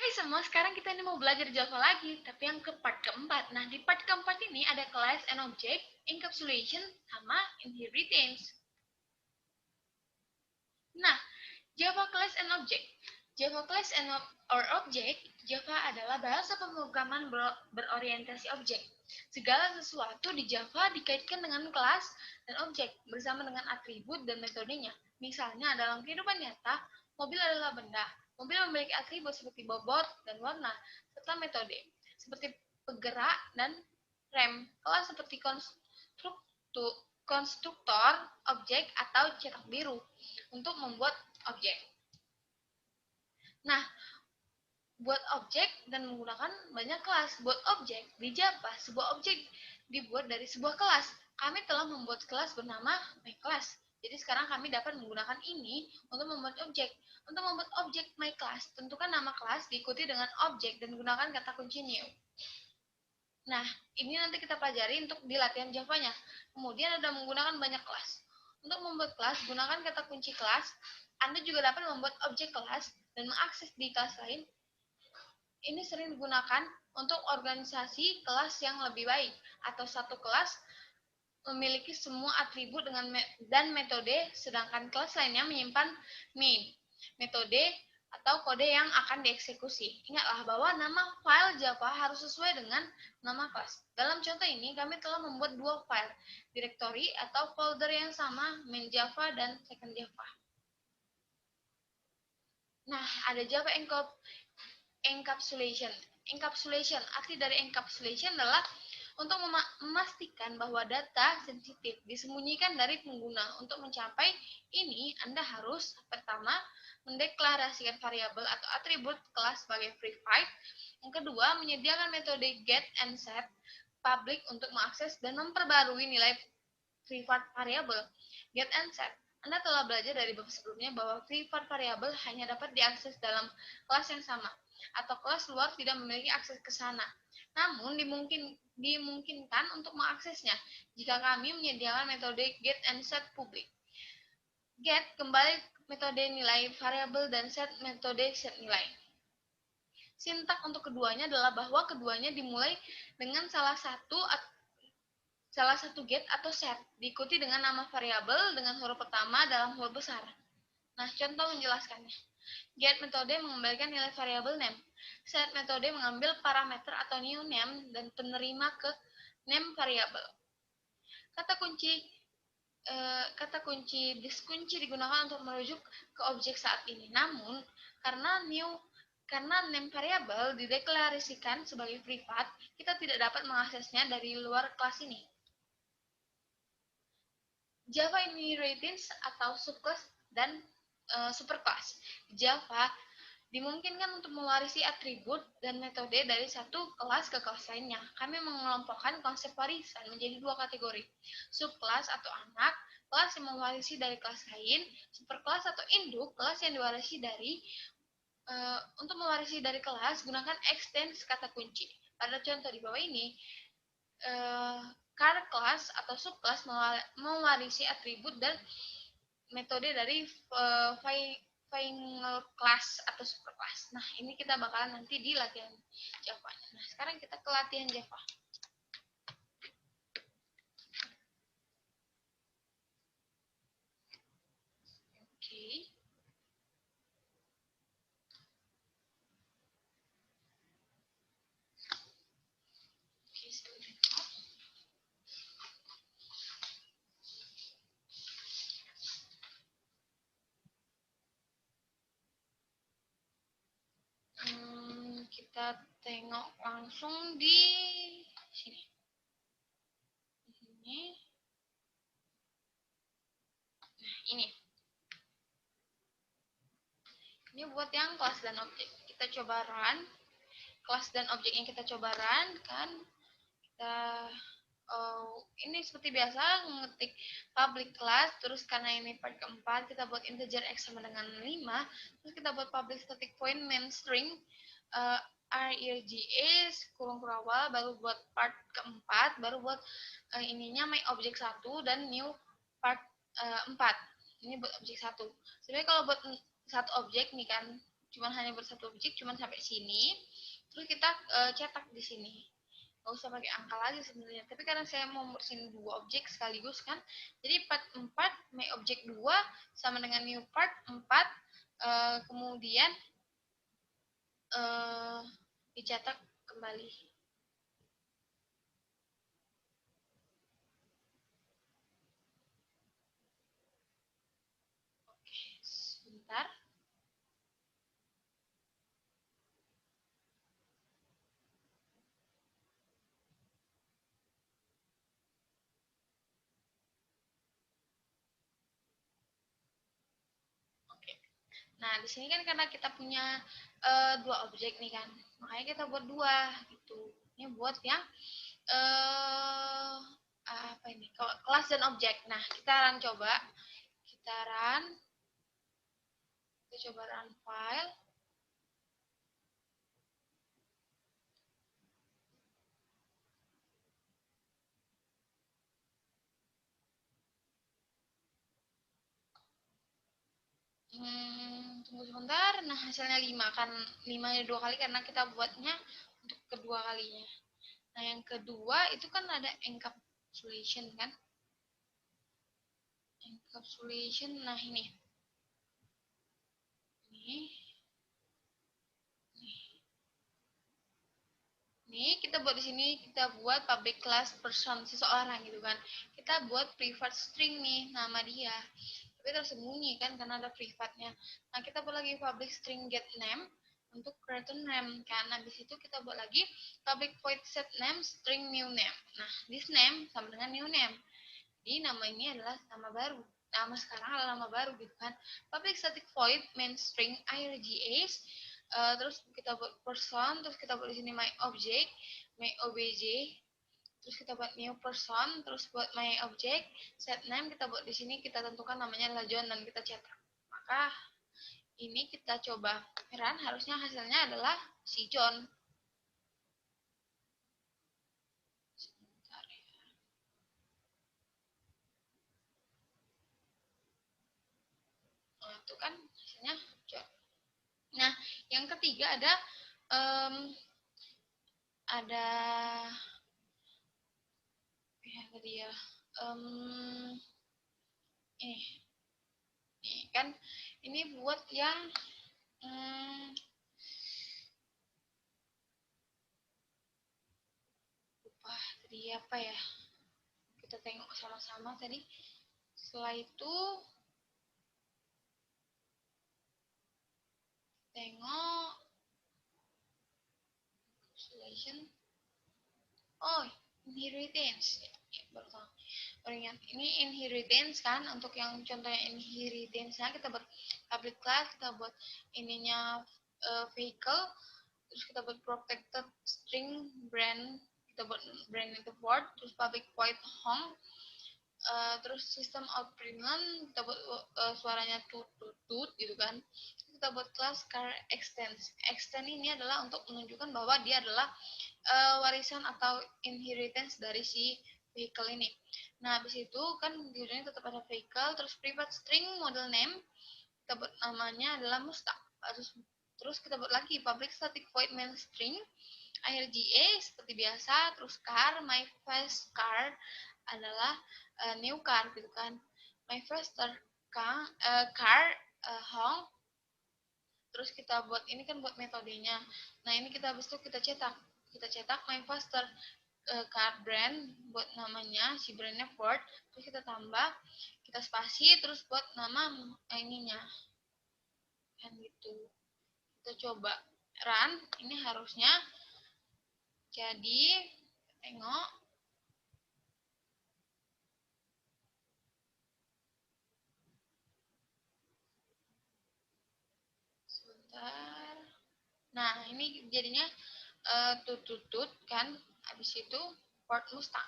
Hai semua, sekarang kita ini mau belajar Java lagi, tapi yang ke part keempat. Nah, di part keempat ini ada class and object, encapsulation, sama inheritance. Nah, Java class and object. Java class and or object, Java adalah bahasa pemrograman berorientasi objek. Segala sesuatu di Java dikaitkan dengan kelas dan objek bersama dengan atribut dan metodenya. Misalnya dalam kehidupan nyata, mobil adalah benda. Mobil memiliki atribut seperti bobot dan warna, serta metode seperti penggerak dan rem. Kelas seperti konstruktor, objek, atau cetak biru untuk membuat objek. Nah, buat objek dan menggunakan banyak kelas. Buat objek di Java, sebuah objek dibuat dari sebuah kelas. Kami telah membuat kelas bernama myClass. Jadi sekarang kami dapat menggunakan ini untuk membuat objek. Untuk membuat objek myClass, tentukan nama kelas diikuti dengan objek dan gunakan kata kunci new. Nah, ini nanti kita pelajari untuk di latihan Java-nya. Kemudian ada menggunakan banyak kelas. Untuk membuat kelas, gunakan kata kunci kelas. Anda juga dapat membuat objek kelas dan mengakses di kelas lain. Ini sering digunakan untuk organisasi kelas yang lebih baik, atau satu kelas memiliki semua atribut dan metode, sedangkan kelas lainnya menyimpan main, metode, atau kode yang akan dieksekusi. Ingatlah bahwa nama file Java harus sesuai dengan nama kelas. Dalam contoh ini, kami telah membuat dua file, directory atau folder yang sama, main Java dan second Java. Nah, ada Java encapsulation. Encapsulation, arti dari encapsulation adalah untuk memastikan bahwa data sensitif disembunyikan dari pengguna. Untuk mencapai ini, Anda harus pertama mendeklarasikan variabel atau atribut kelas sebagai private. Yang kedua, menyediakan metode get and set public untuk mengakses dan memperbarui nilai private variabel. Get and set. Anda telah belajar dari bab sebelumnya bahwa private variabel hanya dapat diakses dalam kelas yang sama, atau kelas luar tidak memiliki akses ke sana. Namun dimungkinkan untuk mengaksesnya jika kami menyediakan metode get and set public. Get kembali metode nilai variabel dan set metode set nilai. Sintak untuk keduanya adalah bahwa keduanya dimulai dengan salah satu get atau set, diikuti dengan nama variabel dengan huruf pertama dalam huruf besar. Nah, contoh menjelaskannya. Get metode mengembalikan nilai variabel name. Set metode mengambil parameter atau new name dan penerima ke name variabel. Kata kunci diskunci digunakan untuk merujuk ke objek saat ini. Namun, karena name variabel dideklarasikan sebagai privat, kita tidak dapat mengaksesnya dari luar kelas ini. Java inheritance atau subclass dan superclass. Java dimungkinkan untuk mewarisi atribut dan metode dari satu kelas ke kelas lainnya. Kami mengelompokkan konsep warisan menjadi dua kategori. Subkelas atau anak, kelas yang mewarisi dari kelas lain. Superkelas atau induk, kelas yang diwarisi dari untuk mewarisi dari kelas, gunakan extends kata kunci. Pada contoh di bawah ini, car class atau subkelas mewarisi atribut dan metode dari final class atau superclass. Nah, ini kita bakalan nanti di latihan Java-nya. Nah, sekarang kita ke latihan Java. Oke. Oke, sebentar. Kita tengok langsung di sini. Di sini. Nah, ini. Ini buat yang kelas dan objek. Kita coba run. Kelas dan objek yang kita coba run kan. Kita ini seperti biasa mengetik public class, terus karena ini part keempat kita buat integer x sama dengan 5, terus kita buat public static void main string args kurung kurawal, baru buat part keempat, baru buat ininya make objek 1 dan new part 4. Ini buat objek 1. Sebenarnya kalau buat satu objek nih kan, cuman hanya buat satu objek, cuman sampai sini. Terus kita cetak di sini. Nggak usah pakai angka lagi sebenarnya. Tapi karena saya mau bersihin dua objek sekaligus kan, jadi part 4 my object 2 sama dengan new part 4, kemudian dicetak kembali. Oke, sebentar. Oke. Nah, di sini kan karena kita punya dua objek nih kan, makanya kita buat dua gitu. Ini buat yang apa ini? Kelas dan objek. Nah, kita run coba. Kita run. Kita coba run file. Tunggu sebentar. Nah, hasilnya 5 kan. 5 dua kali karena kita buatnya untuk kedua kalinya. Nah, yang kedua itu kan ada encapsulation kan? Encapsulation. Nah, ini. Ini. Nih, kita buat di sini, kita buat public class person, seseorang gitu kan. Kita buat private string nih, nama dia. Tapi tersembunyi kan, karena ada privatnya. Nah, kita buat lagi public string get name untuk return name kan. Habis itu kita buat lagi public void set name string new name. Nah, this name sama dengan new name. Jadi nama ini adalah nama baru. Nama sekarang adalah nama baru gitu kan. Public static void main string irgas, terus kita buat person, terus kita buat di sini my object, my obj, terus kita buat new person, terus buat my object, set name kita buat di sini, kita tentukan namanya adalah John dan kita cetak. Maka ini kita coba run, harusnya hasilnya adalah si John. Nah, itu kan hasilnya John. Nah, yang ketiga ada ada ya tadi ya ini kan ini buat yang lupa tadi apa ya, kita tengok sama-sama tadi. Setelah itu tengok selection. Oh, inheritance ya, baru tahu. Ingat, ini inheritance kan, untuk yang contohnya inheritance-nya kita buat public class, kita buat ininya vehicle, terus kita buat protected string brand, kita buat brand itu word, terus public void home, terus sistem outprintln kita buat suaranya tut tut tut gitu kan. Kita buat kelas car extend ini adalah untuk menunjukkan bahwa dia adalah warisan atau inheritance dari si vehicle ini. Nah, habis itu kan di ujungnya tetap ada vehicle, terus private string model name, kita buat namanya adalah Mustang. Terus kita buat lagi public static void main string IRGA seperti biasa, terus car, my first car adalah new car gitu kan. My first car Hong, terus kita buat ini kan buat metodenya. Nah, ini kita habis itu kita cetak my faster car brand buat namanya, si brandnya Ford, terus kita tambah, kita spasi, terus buat nama ininya kan gitu. Kita coba run, ini harusnya jadi, tengok sebentar. Nah, ini jadinya tutut kan, habis itu Ford Mustang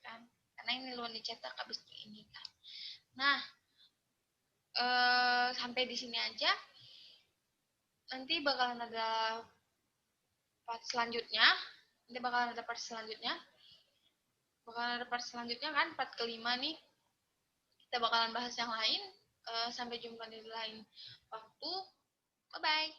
kan, karena ini belum dicetak habis ini kan. Nah, sampai di sini aja. Nanti bakalan ada part selanjutnya. Bakalan ada part selanjutnya kan, part kelima nih. Kita bakalan bahas yang lain. Sampai jumpa di lain waktu. Bye bye.